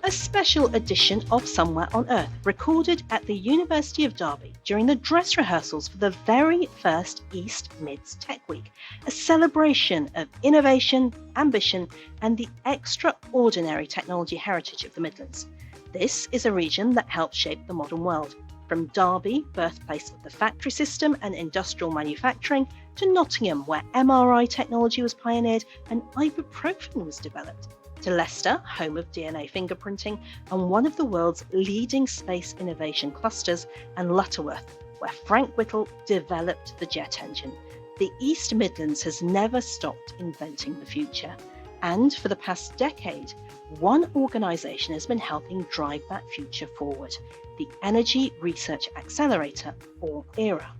a special edition of Somewhere on Earth, recorded at the University of Derby during the dress rehearsals for the very first East Mids Tech Week, a celebration of innovation, ambition, and the extraordinary technology heritage of the Midlands. This is a region that helped shape the modern world, from Derby, birthplace of the factory system and industrial manufacturing, to Nottingham, where MRI technology was pioneered and ibuprofen was developed, to Leicester, home of DNA fingerprinting and one of the world's leading space innovation clusters, and Lutterworth, where Frank Whittle developed the jet engine. The East Midlands has never stopped inventing the future. And for the past decade, one organisation has been helping drive that future forward, the Energy Research Accelerator, or ERA.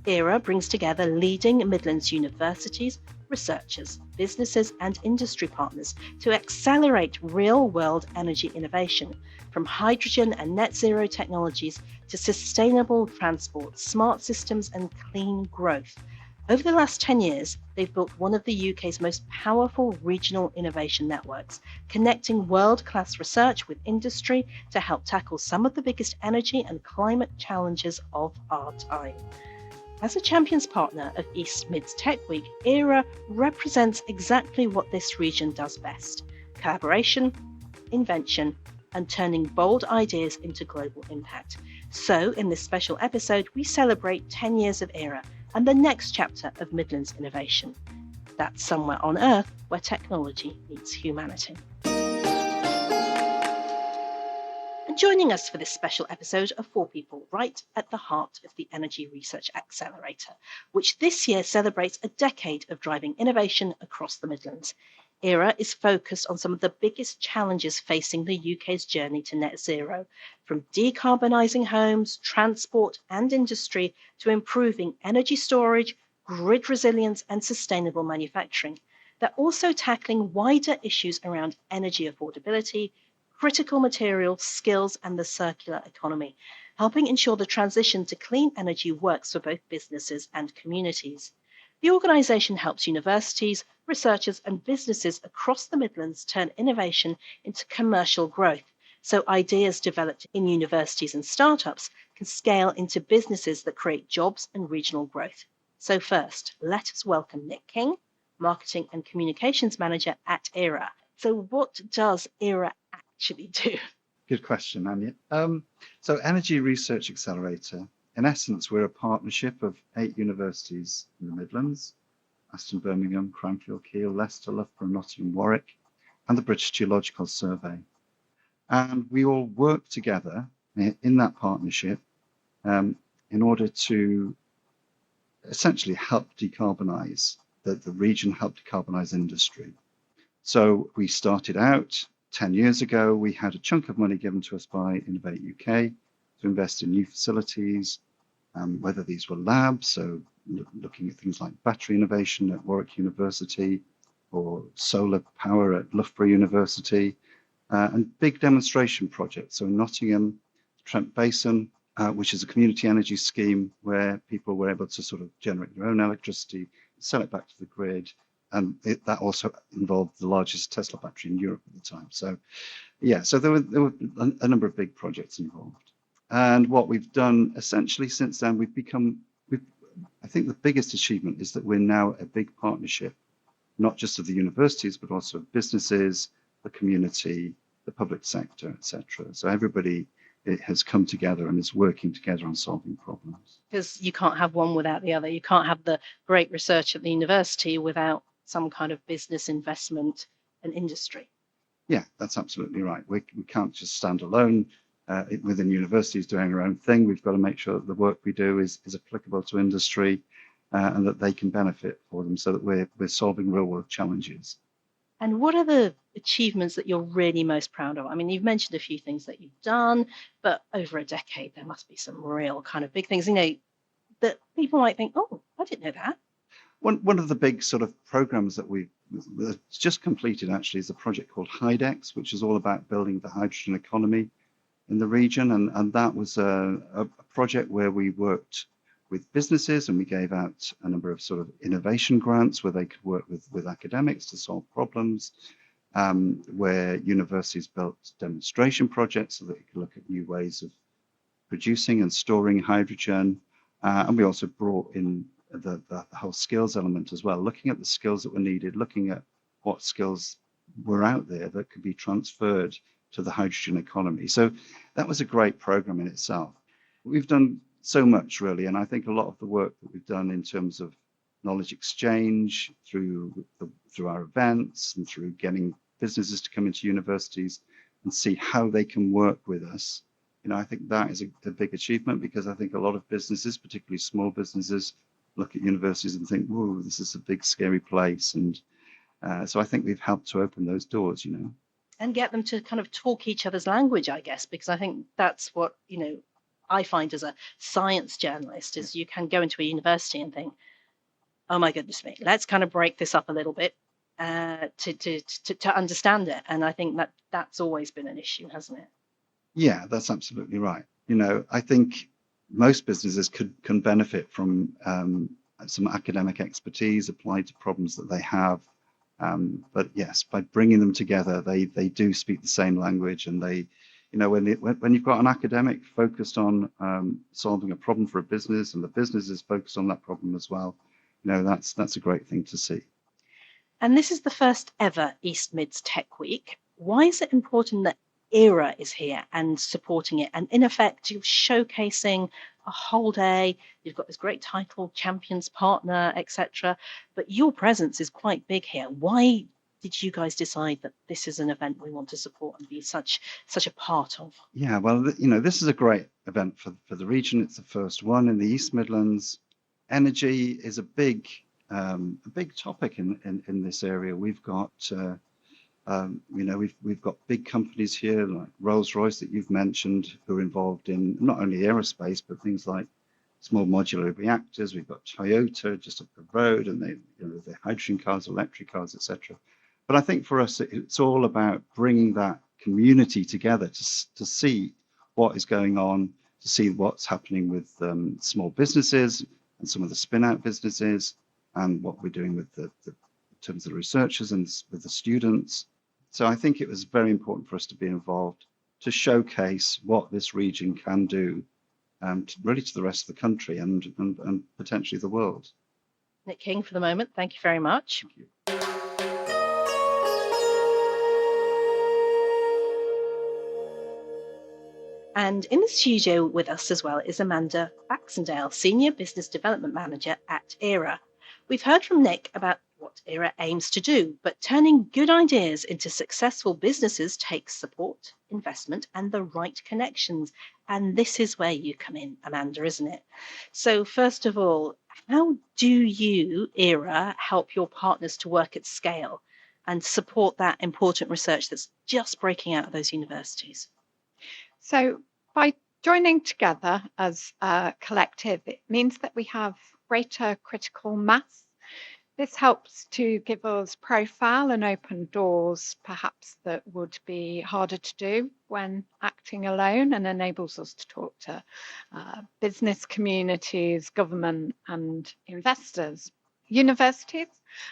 ERA brings together leading Midlands universities, researchers, businesses and industry partners to accelerate real-world energy innovation, from hydrogen and net zero technologies to sustainable transport, smart systems and clean growth. Over the last 10 years, they've built one of the UK's most powerful regional innovation networks, connecting world-class research with industry to help tackle some of the biggest energy and climate challenges of our time. As a Champions Partner of East Mids Tech Week, ERA represents exactly what this region does best: collaboration, invention, and turning bold ideas into global impact. So, in this special episode, we celebrate 10 years of ERA and the next chapter of Midlands innovation. That's Somewhere on Earth, where technology meets humanity. And joining us for this special episode are four people right at the heart of the Energy Research Accelerator, which this year celebrates a decade of driving innovation across the Midlands. ERA is focused on some of the biggest challenges facing the UK's journey to net zero, from decarbonising homes, transport and industry to improving energy storage, grid resilience and sustainable manufacturing. They're also tackling wider issues around energy affordability, critical materials, skills and the circular economy, helping ensure the transition to clean energy works for both businesses and communities. The organisation helps universities, researchers and businesses across the Midlands turn innovation into commercial growth, so ideas developed in universities and startups can scale into businesses that create jobs and regional growth. So first, let us welcome Nick King, Marketing and Communications Manager at ERA. So what does ERA actually do? Good question, Anya. So Energy Research Accelerator, in essence, we're a partnership of 8 universities in the Midlands: Aston, Birmingham, Cranfield, Keele, Leicester, Loughborough, Nottingham, Warwick, and the British Geological Survey. And we all work together in that partnership in order to essentially help decarbonise, the region help decarbonise industry. So we started out 10 years ago. We had a chunk of money given to us by Innovate UK to invest in new facilities, whether these were labs, so looking at things like battery innovation at Warwick University or solar power at Loughborough University, and big demonstration projects. So in Nottingham, Trent Basin, which is a community energy scheme where people were able to sort of generate their own electricity, sell it back to the grid. And that also involved the largest Tesla battery in Europe at the time. So, yeah, so there were a number of big projects involved. And what we've done essentially since then, I think the biggest achievement is that we're now a big partnership, not just of the universities, but also of businesses, the community, the public sector, etc. So everybody has come together and is working together on solving problems. Because you can't have one without the other. You can't have the great research at the university without some kind of business investment and industry. Yeah, that's absolutely right. We can't just stand alone within universities doing our own thing. We've got to make sure that the work we do is applicable to industry and that they can benefit for them, so that we're solving real world challenges. And what are the achievements that you're really most proud of? I mean, you've mentioned a few things that you've done, but over a decade, there must be some real kind of big things, that people might think, oh, I didn't know that. One of the big sort of programs that we've just completed actually is a project called HYDEX, which is all about building the hydrogen economy in the region. And that was a project where we worked with businesses and we gave out a number of sort of innovation grants where they could work with academics to solve problems. where universities built demonstration projects so that you could look at new ways of producing and storing hydrogen. And we also brought in the whole skills element as well, looking at the skills that were needed, looking at what skills were out there that could be transferred to the hydrogen economy. So that was a great program in itself. We've done so much really, and I think a lot of the work that we've done in terms of knowledge exchange through our events and through getting businesses to come into universities and see how they can work with us. I think that is a big achievement, because I think a lot of businesses, particularly small businesses, look at universities and think, whoa, this is a big, scary place. And so I think we've helped to open those doors, And get them to kind of talk each other's language, I guess, because I think that's what, I find as a science journalist is you can go into a university and think, oh my goodness me, let's kind of break this up a little bit to understand it. And I think that's always been an issue, hasn't it? Yeah, that's absolutely right. I think most businesses can benefit from some academic expertise applied to problems that they have. But yes, by bringing them together, they do speak the same language, and they, when you've got an academic focused on solving a problem for a business, and the business is focused on that problem as well, that's a great thing to see. And this is the first ever East Mids Tech Week. Why is it important that ERA is here and supporting it? And in effect, you're showcasing a whole day. You've got this great title, Champions Partner, etc. But your presence is quite big here. Why did you guys decide that this is an event we want to support and be such a part of? Yeah, well, this is a great event for the region. It's the first one in the East Midlands. Energy is a big topic in this area. We've got we've got big companies here like Rolls-Royce that you've mentioned, who are involved in not only aerospace but things like small modular reactors. We've got Toyota just up the road, and the hydrogen cars, electric cars, etc. But I think for us, it's all about bringing that community together to see what is going on, to see what's happening with small businesses and some of the spin-out businesses, and what we're doing with in terms of the researchers and with the students. So I think it was very important for us to be involved, to showcase what this region can do really to the rest of the country and potentially the world. Nick King, for the moment, thank you very much. Thank you. And in the studio with us as well is Amanda Baxendale, Senior Business Development Manager at ERA. We've heard from Nick about what ERA aims to do, but turning good ideas into successful businesses takes support, investment, and the right connections. And this is where you come in, Amanda, isn't it? So first of all, how do you, ERA, help your partners to work at scale and support that important research that's just breaking out of those universities? So by joining together as a collective, it means that we have greater critical mass. This helps to give us profile and open doors, perhaps that would be harder to do when acting alone, and enables us to talk to business communities, government and investors. Universities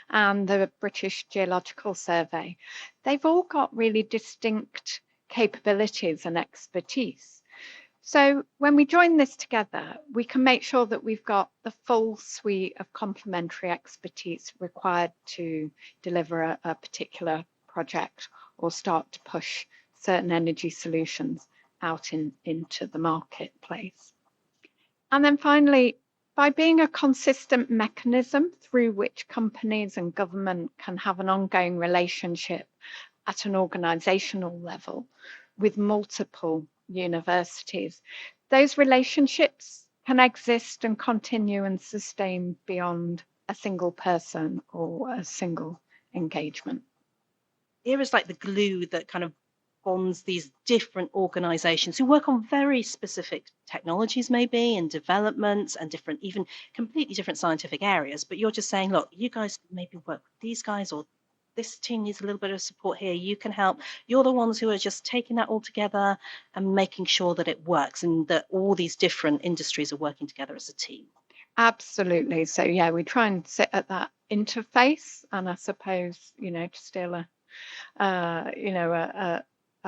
and the British Geological Survey, they've all got really distinct capabilities and expertise. So when we join this together, we can make sure that we've got the full suite of complementary expertise required to deliver a particular project or start to push certain energy solutions out into the marketplace. And then finally, by being a consistent mechanism through which companies and government can have an ongoing relationship at an organisational level with multiple universities, those relationships can exist and continue and sustain beyond a single person or a single engagement. ERA is like the glue that kind of bonds these different organisations who work on very specific technologies maybe and developments and different, even completely different scientific areas. But you're just saying, look, you guys maybe work with these guys, or this team needs a little bit of support here, you can help. You're the ones who are just taking that all together and making sure that it works and that all these different industries are working together as a team. Absolutely. So yeah, we try and sit at that interface, and I suppose, to steal a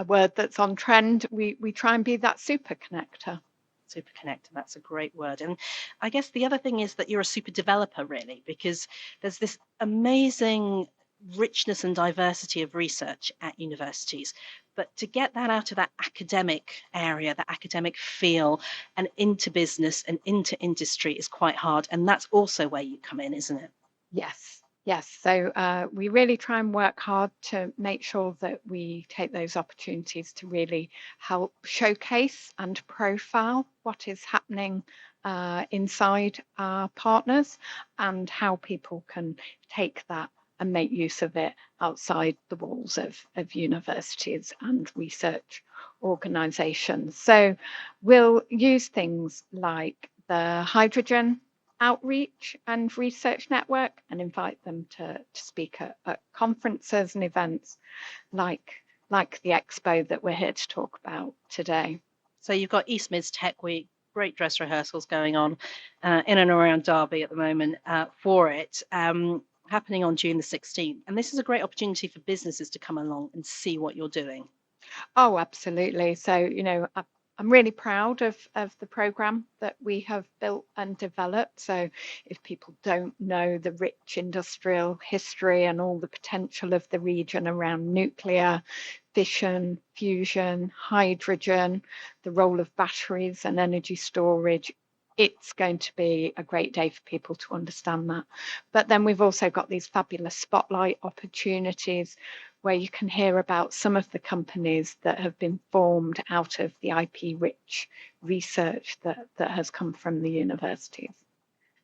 word that's on trend, we try and be that super connector. Super connector, that's a great word. And I guess the other thing is that you're a super developer, really, because there's this amazing richness and diversity of research at universities. But to get that out of that academic area, that academic feel, and into business and into industry is quite hard. And that's also where you come in, isn't it? Yes. So we really try and work hard to make sure that we take those opportunities to really help showcase and profile what is happening inside our partners and how people can take that and make use of it outside the walls of universities and research organisations. So we'll use things like the hydrogen outreach and research network and invite them to speak at conferences and events like the expo that we're here to talk about today. So you've got East Midlands Tech Week, great dress rehearsals going on in and around Derby at the moment for it, happening on June the 16th. And this is a great opportunity for businesses to come along and see what you're doing. Oh, absolutely. So, I'm really proud of the programme that we have built and developed. So if people don't know the rich industrial history and all the potential of the region around nuclear, fission, fusion, hydrogen, the role of batteries and energy storage, it's going to be a great day for people to understand that. But then we've also got these fabulous spotlight opportunities where you can hear about some of the companies that have been formed out of the IP-rich research that has come from the universities.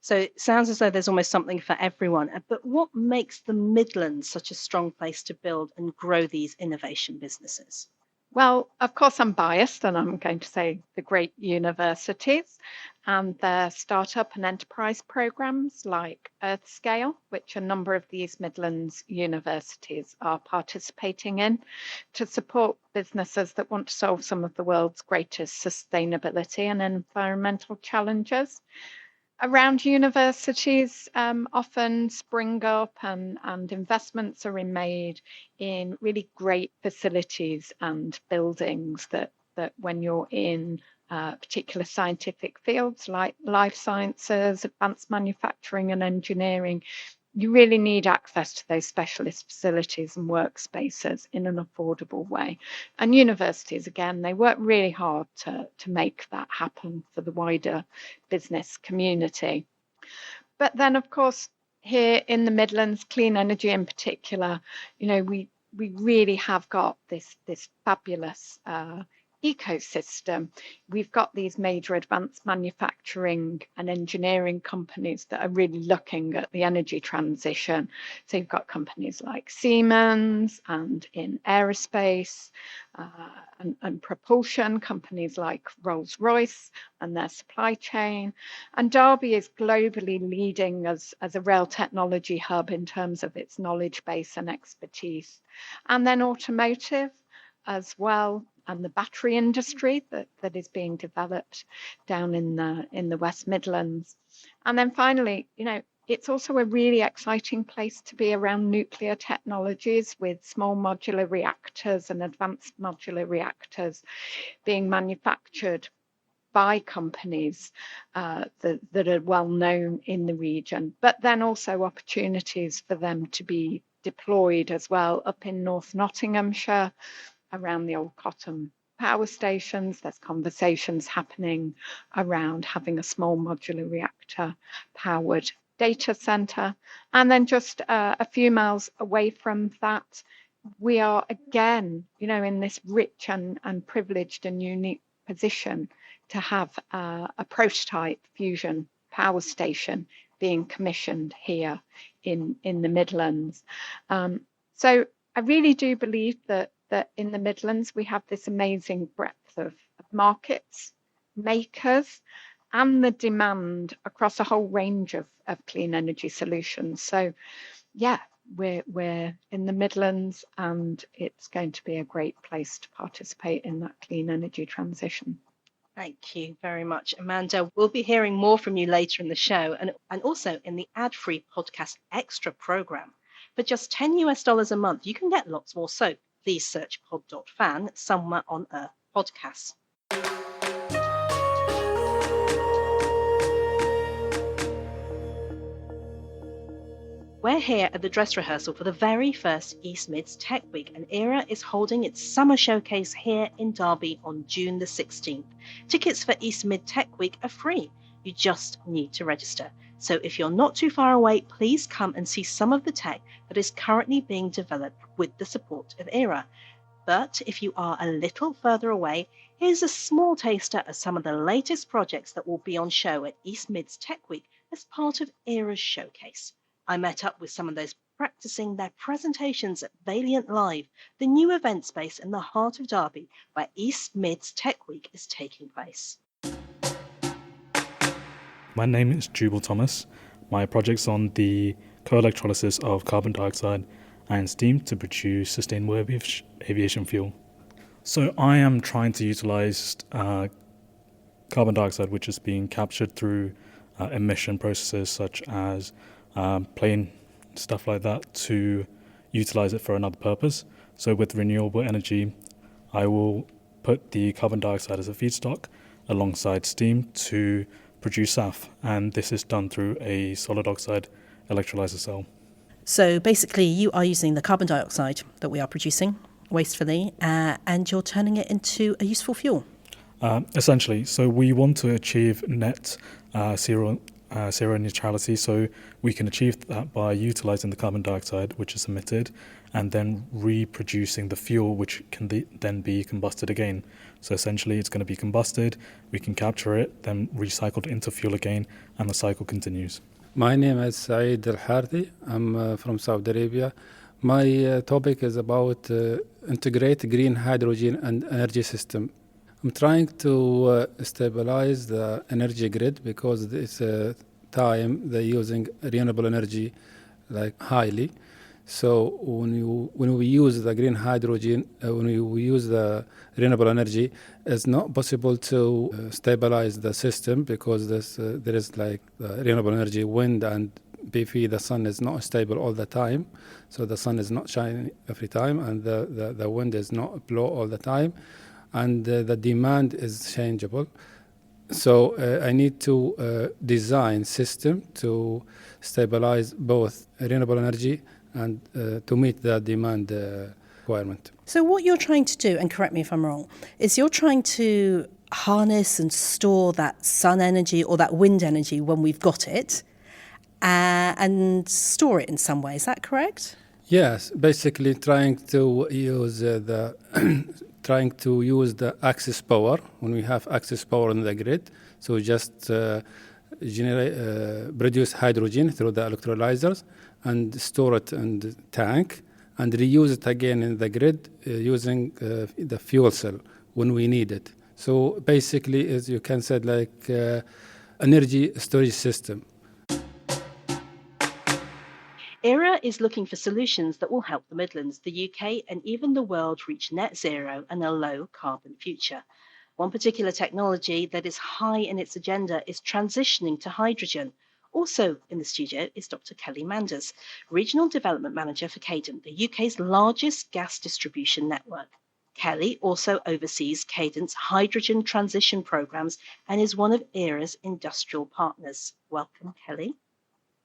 So it sounds as though there's almost something for everyone. But what makes the Midlands such a strong place to build and grow these innovation businesses? Well, of course, I'm biased and I'm going to say the great universities and their startup and enterprise programs like Earthscale, which a number of the East Midlands universities are participating in to support businesses that want to solve some of the world's greatest sustainability and environmental challenges. Around universities often spring up and investments are made in really great facilities and buildings that when you're in particular scientific fields like life sciences, advanced manufacturing and engineering, you really need access to those specialist facilities and workspaces in an affordable way. And universities, again, they work really hard to make that happen for the wider business community. But then, of course, here in the Midlands, clean energy in particular, we really have got this fabulous ecosystem. We've got these major advanced manufacturing and engineering companies that are really looking at the energy transition. So you've got companies like Siemens and in aerospace and propulsion, companies like Rolls-Royce and their supply chain. And Derby is globally leading as a rail technology hub in terms of its knowledge base and expertise. And then automotive as well, and the battery industry that is being developed down in the West Midlands. And then finally, it's also a really exciting place to be around nuclear technologies with small modular reactors and advanced modular reactors being manufactured by companies that are well known in the region, but then also opportunities for them to be deployed as well up in North Nottinghamshire, around the old cotton power stations. There's conversations happening around having a small modular reactor powered data centre. And then just a few miles away from that, we are again, in this rich and privileged and unique position to have a prototype fusion power station being commissioned here in the Midlands. So I really do believe that in the Midlands, we have this amazing breadth of markets, makers, and the demand across a whole range of clean energy solutions. So, yeah, we're in the Midlands, and it's going to be a great place to participate in that clean energy transition. Thank you very much, Amanda. We'll be hearing more from you later in the show and also in the ad-free podcast extra program. For just $10 a month, you can get lots more soap. Please search pod.fan Somewhere on Earth podcasts. We're here at the dress rehearsal for the very first East Mids Tech Week, and ERA is holding its summer showcase here in Derby on June the 16th. Tickets for East Mid Tech Week are free. You just need to register. So if you're not too far away, please come and see some of the tech that is currently being developed with the support of ERA. But if you are a little further away, here's a small taster of some of the latest projects that will be on show at East Mids Tech Week as part of ERA's showcase. I met up with some of those practicing their presentations at Valiant Live, the new event space in the heart of Derby, where East Mids Tech Week is taking place. My name is Jubal Thomas. My project's on the co-electrolysis of carbon dioxide and steam to produce sustainable aviation fuel. So I am trying to utilize carbon dioxide, which is being captured through emission processes such as plane stuff like that, to utilize it for another purpose. So with renewable energy, I will put the carbon dioxide as a feedstock alongside steam to produce SAF, and this is done through a solid oxide electrolyzer cell. So basically you are using the carbon dioxide that we are producing wastefully and you're turning it into a useful fuel. Essentially, so we want to achieve net zero neutrality, so we can achieve that by utilizing the carbon dioxide which is emitted and then reproducing the fuel, which can then be combusted again. So essentially it's going to be combusted, we can capture it, then recycled into fuel again, and the cycle continues. My name is Saeed Al-Harthi. I'm from Saudi Arabia. My topic is about integrate green hydrogen and energy system. I'm trying to stabilize the energy grid because this time they're using renewable energy like highly. So when we use the green hydrogen, when we use the renewable energy, it's not possible to stabilize the system because there is like the renewable energy, wind and PV, the sun is not stable all the time. So the sun is not shining every time and the wind is not blow all the time. And the demand is changeable. So I need to design system to stabilize both renewable energy and to meet the demand requirement. So what you're trying to do, and correct me if I'm wrong, is you're trying to harness and store that sun energy or that wind energy when we've got it and store it in some way. Is that correct? Yes, basically trying to use trying to use the excess power when we have excess power in the grid. So just produce hydrogen through the electrolyzers and store it in the tank and reuse it again in the grid using the fuel cell when we need it. So basically, as you can say, like energy storage system. ERA is looking for solutions that will help the Midlands, the UK, and even the world reach net zero and a low carbon future. One particular technology that is high in its agenda is transitioning to hydrogen. Also in the studio is Dr. Kelly Manders, Regional Development Manager for Cadent, the UK's largest gas distribution network. Kelly also oversees Cadent's hydrogen transition programs and is one of ERA's industrial partners. Welcome, Kelly.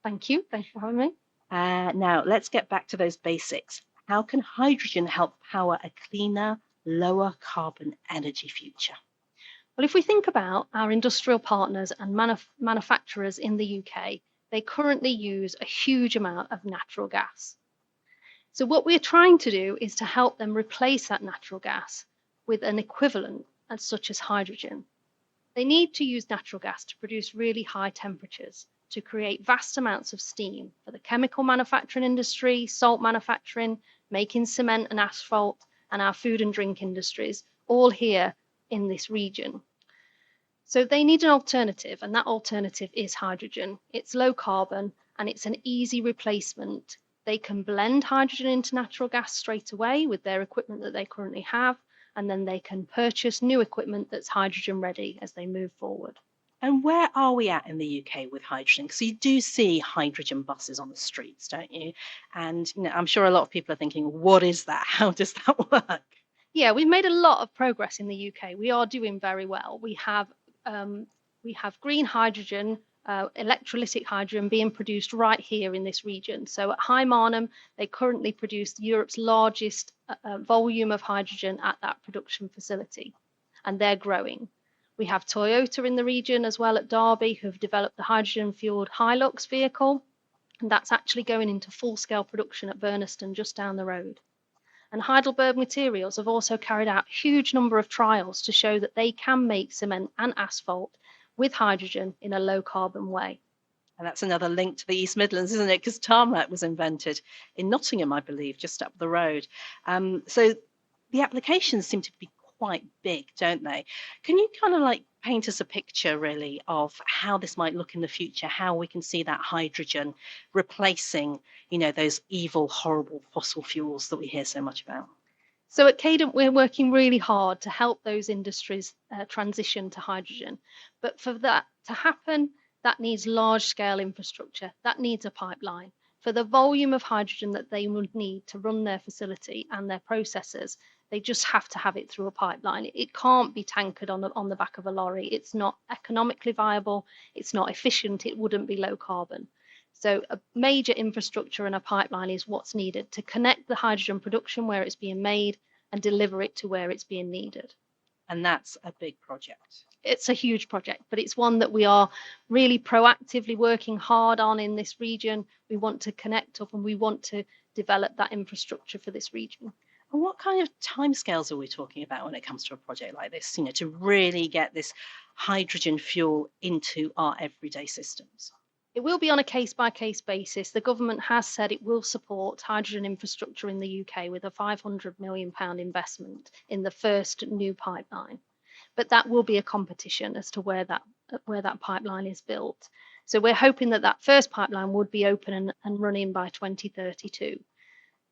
Thank you. Thanks for having me. Now, let's get back to those basics. How can hydrogen help power a cleaner, lower carbon energy future? Well, if we think about our industrial partners and manufacturers in the UK, they currently use a huge amount of natural gas. So what we're trying to do is to help them replace that natural gas with an equivalent such as hydrogen. They need to use natural gas to produce really high temperatures, to create vast amounts of steam for the chemical manufacturing industry, salt manufacturing, making cement and asphalt, and our food and drink industries, all here in this region. So they need an alternative, and that alternative is hydrogen. It's low carbon, and it's an easy replacement. They can blend hydrogen into natural gas straight away with their equipment that they currently have, and then they can purchase new equipment that's hydrogen ready as they move forward. And where are we at in the UK with hydrogen? Because you do see hydrogen buses on the streets, don't you? And I'm sure a lot of people are thinking, what is that? How does that work? Yeah, we've made a lot of progress in the UK. We are doing very well. We have green hydrogen, electrolytic hydrogen being produced right here in this region. So at High Marnham, they currently produce Europe's largest volume of hydrogen at that production facility, and they're growing. We have Toyota in the region as well at Derby, who've developed the hydrogen-fueled Hilux vehicle, and that's actually going into full-scale production at Burniston, just down the road. And Heidelberg Materials have also carried out a huge number of trials to show that they can make cement and asphalt with hydrogen in a low-carbon way. And that's another link to the East Midlands, isn't it? Because tarmac was invented in Nottingham, I believe, just up the road. So the applications seem to be quite big, don't they? Can you kind of like paint us a picture really of how this might look in the future, how we can see that hydrogen replacing, those evil, horrible fossil fuels that we hear so much about? So at Cadent, we're working really hard to help those industries transition to hydrogen. But for that to happen, that needs large-scale infrastructure. That needs a pipeline. For the volume of hydrogen that they would need to run their facility and their processes, they just have to have it through a pipeline. It can't be tankered on the back of a lorry. It's not economically viable. It's not efficient. It wouldn't be low carbon. So a major infrastructure and a pipeline is what's needed to connect the hydrogen production where it's being made and deliver it to where it's being needed. And that's a big project. It's a huge project, but it's one that we are really proactively working hard on in this region. We want to connect up and we want to develop that infrastructure for this region. And what kind of timescales are we talking about when it comes to a project like this, to really get this hydrogen fuel into our everyday systems? It will be on a case-by-case basis. The government has said it will support hydrogen infrastructure in the UK with a £500 million investment in the first new pipeline. But that will be a competition as to where that pipeline is built. So we're hoping that first pipeline would be open and running by 2032.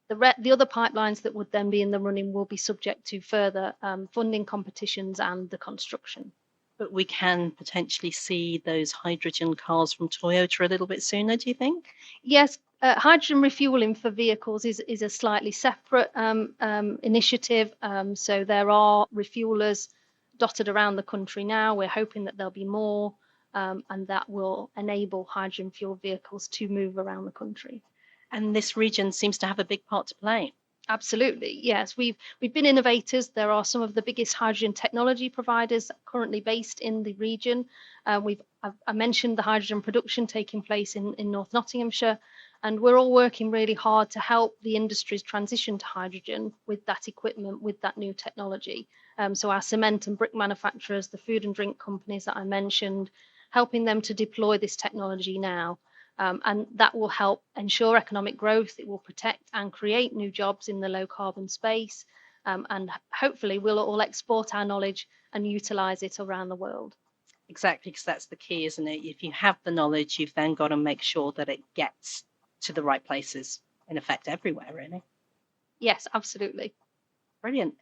The other pipelines that would then be in the running will be subject to further funding competitions and the construction. But we can potentially see those hydrogen cars from Toyota a little bit sooner, do you think? Yes, hydrogen refueling for vehicles is a slightly separate initiative. So there are refuelers dotted around the country now. We're hoping that there'll be more, and that will enable hydrogen fuel vehicles to move around the country. And this region seems to have a big part to play. Absolutely, yes. We've been innovators. There are some of the biggest hydrogen technology providers currently based in the region. I mentioned the hydrogen production taking place in North Nottinghamshire, and we're all working really hard to help the industries transition to hydrogen with that equipment, with that new technology. So our cement and brick manufacturers, the food and drink companies that I mentioned, helping them to deploy this technology now. And that will help ensure economic growth. It will protect and create new jobs in the low carbon space. And hopefully we'll all export our knowledge and utilise it around the world. Exactly, because that's the key, isn't it? If you have the knowledge, you've then got to make sure that it gets to the right places, in effect, everywhere, really. Yes, absolutely. Brilliant.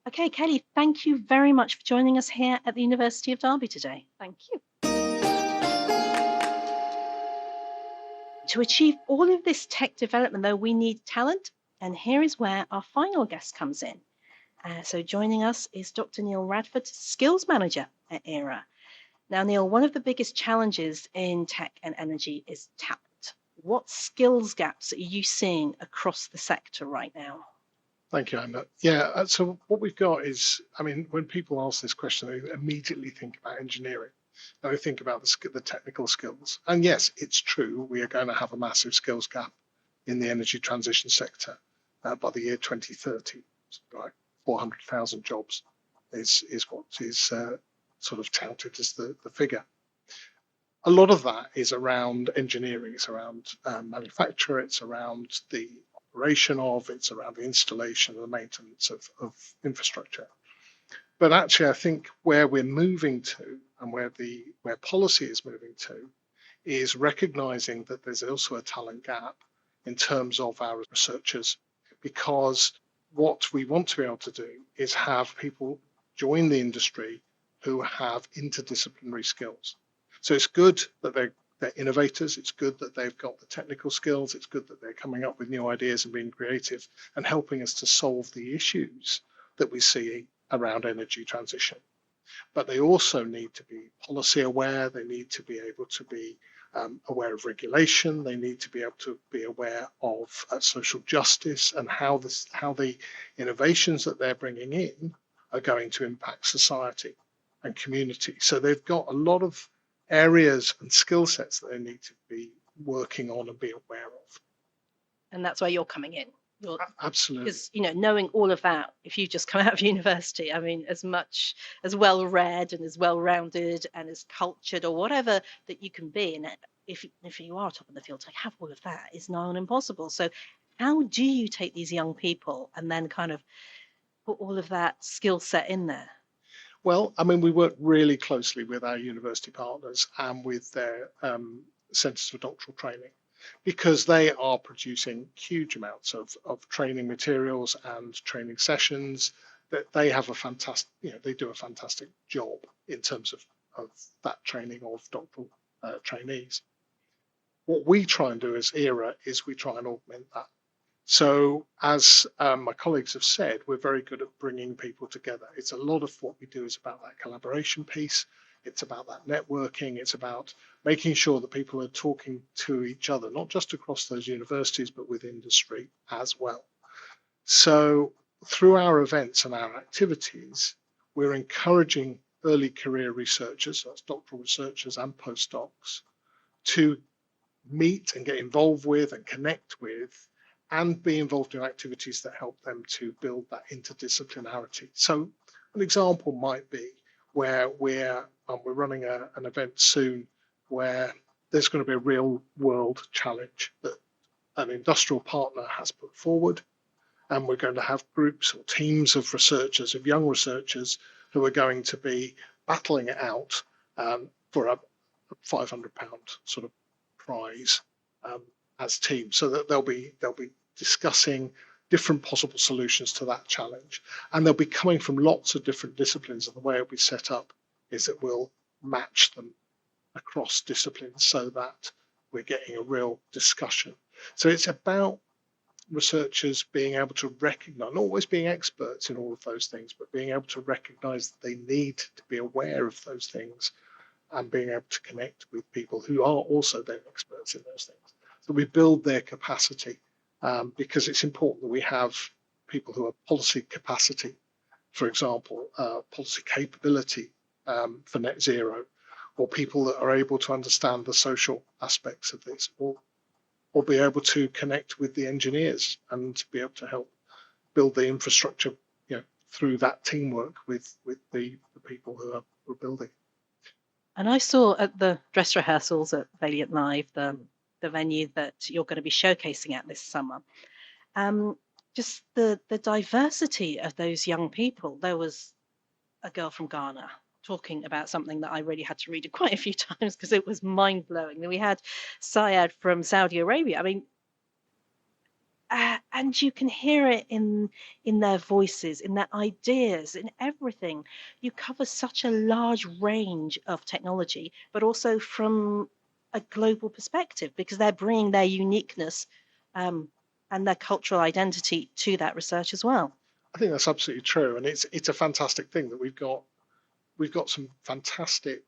Okay, Kelly, thank you very much for joining us here at the University of Derby today. Thank you. To achieve all of this tech development, though, we need talent, and here is where our final guest comes in. So joining us is Dr. Neil Radford, Skills Manager at ERA. Now, Neil, one of the biggest challenges in tech and energy is talent. What skills gaps are you seeing across the sector right now? Thank you, Anna. Yeah, so what we've got is, when people ask this question, they immediately think about engineering. They think about the technical skills. And yes, it's true, we are going to have a massive skills gap in the energy transition sector by the year 2030. Right, 400,000 jobs is what is sort of touted as the figure. A lot of that is around engineering, it's around manufacture, it's around the operation of, it's around the installation and the maintenance of infrastructure. But actually, I think where we're moving to and where policy is moving to is recognizing that there's also a talent gap in terms of our researchers, because what we want to be able to do is have people join the industry who have interdisciplinary skills. So it's good that they're innovators. It's good that they've got the technical skills. It's good that they're coming up with new ideas and being creative and helping us to solve the issues that we see around energy transition. But they also need to be policy aware. They need to be able to be aware of regulation. They need to be able to be aware of social justice and how the innovations that they're bringing in are going to impact society and community. So they've got a lot of areas and skill sets that they need to be working on and be aware of. And that's where you're coming in. Absolutely. Because, knowing all of that, if you just come out of university, I mean, as much as well read and as well rounded and as cultured or whatever that you can be, and if you are top of the field, to have all of that is nigh on impossible. So how do you take these young people and then kind of put all of that skill set in there? Well, I mean, we work really closely with our university partners and with their centres for doctoral training, because they are producing huge amounts of training materials and training sessions. That they have a fantastic, they do a fantastic job in terms of that training of doctoral trainees. What we try and do as ERA is we try and augment that. So as my colleagues have said, we're very good at bringing people together. It's a lot of what we do is about that collaboration piece. It's about that networking. It's about making sure that people are talking to each other, not just across those universities, but with industry as well. So through our events and our activities, we're encouraging early career researchers, that's doctoral researchers and postdocs, to meet and get involved with and connect with and be involved in activities that help them to build that interdisciplinarity. So an example might be where we're running an event soon where there's going to be a real world challenge that an industrial partner has put forward, and we're going to have groups or teams of researchers, of young researchers, who are going to be battling it out for a £500 sort of prize as teams, so that they'll be discussing different possible solutions to that challenge, and they'll be coming from lots of different disciplines. And the way it'll be set up is that we'll match them across disciplines so that we're getting a real discussion. So it's about researchers being able to recognize, not always being experts in all of those things, but being able to recognize that they need to be aware of those things and being able to connect with people who are also then experts in those things. So we build their capacity. Because it's important that we have people who are policy capacity, for example, policy capability for net zero, or people that are able to understand the social aspects of this, or be able to connect with the engineers and be able to help build the infrastructure, through that teamwork with the people who are building. And I saw at the dress rehearsals at Valiant Live, the venue that you're going to be showcasing at this summer, just the diversity of those young people. There was a girl from Ghana talking about something that I really had to read it quite a few times because it was mind-blowing. Then we had Syed from Saudi Arabia. I mean, and you can hear it in their voices, in their ideas, in everything. You cover such a large range of technology, but also from a global perspective, because they're bringing their uniqueness and their cultural identity to that research as well. I think that's absolutely true, and it's a fantastic thing that we've got some fantastic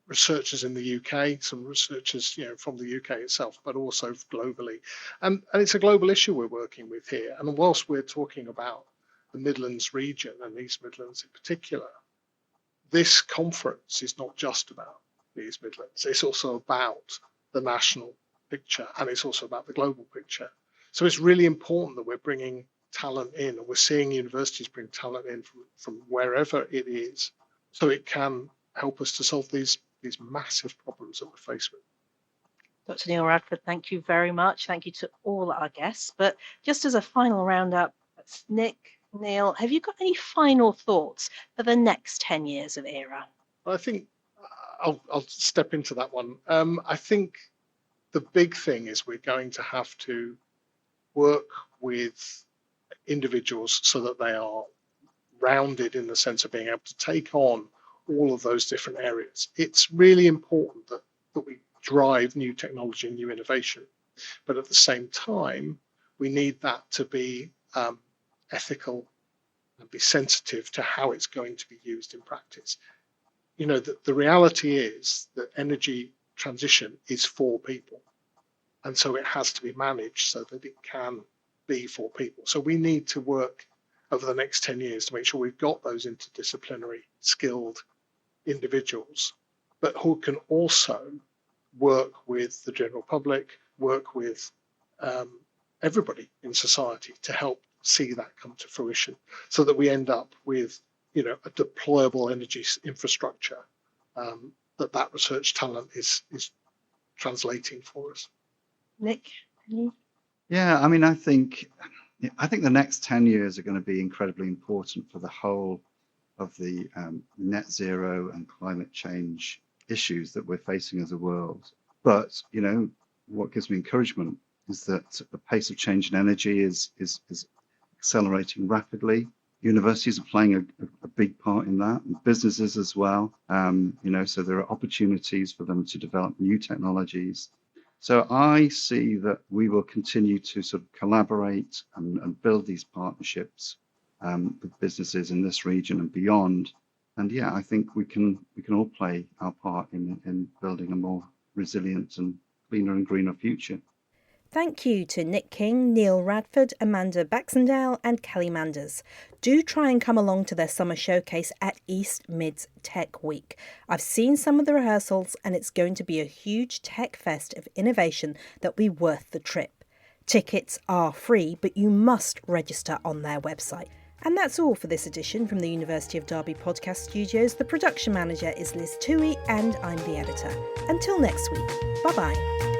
researchers in the UK, some researchers from the UK itself, but also globally, and it's a global issue we're working with here. And whilst we're talking about the Midlands region and East Midlands in particular, this conference is not just about the East Midlands. It's also about the national picture, and it's also about the global picture. So it's really important that we're bringing talent in, and we're seeing universities bring talent in from wherever it is, so it can help us to solve these massive problems that we're faced with. Dr. Neil Radford, thank you very much. Thank you to all our guests. But just as a final roundup, Nick, Neil, have you got any final thoughts for the next 10 years of ERA? I think I'll step into that one. I think the big thing is we're going to have to work with individuals so that they are rounded in the sense of being able to take on all of those different areas. It's really important that we drive new technology and new innovation, but at the same time, we need that to be ethical and be sensitive to how it's going to be used in practice. You know, the reality is that energy transition is for people, and so it has to be managed so that it can be for people. So we need to work over the next 10 years to make sure we've got those interdisciplinary skilled individuals, but who can also work with the general public, work with everybody in society to help see that come to fruition, so that we end up with, you know, a deployable energy infrastructure that research talent is translating for us. Nick? Yeah, I mean, I think the next 10 years are going to be incredibly important for the whole of the net zero and climate change issues that we're facing as a world. But, you know, what gives me encouragement is that the pace of change in energy is accelerating rapidly. Universities are playing a big part in that, and businesses as well. You know, so there are opportunities for them to develop new technologies. So I see that we will continue to sort of collaborate and build these partnerships with businesses in this region and beyond. And yeah, I think we can all play our part in building a more resilient and cleaner and greener future. Thank you to Nick King, Neil Radford, Amanda Baxendale and Kelly Manders. Do try and come along to their summer showcase at East Midlands Tech Week. I've seen some of the rehearsals and it's going to be a huge tech fest of innovation that'll be worth the trip. Tickets are free, but you must register on their website. And that's all for this edition from the University of Derby podcast studios. The production manager is Liz Toohey and I'm the editor. Until next week, bye-bye.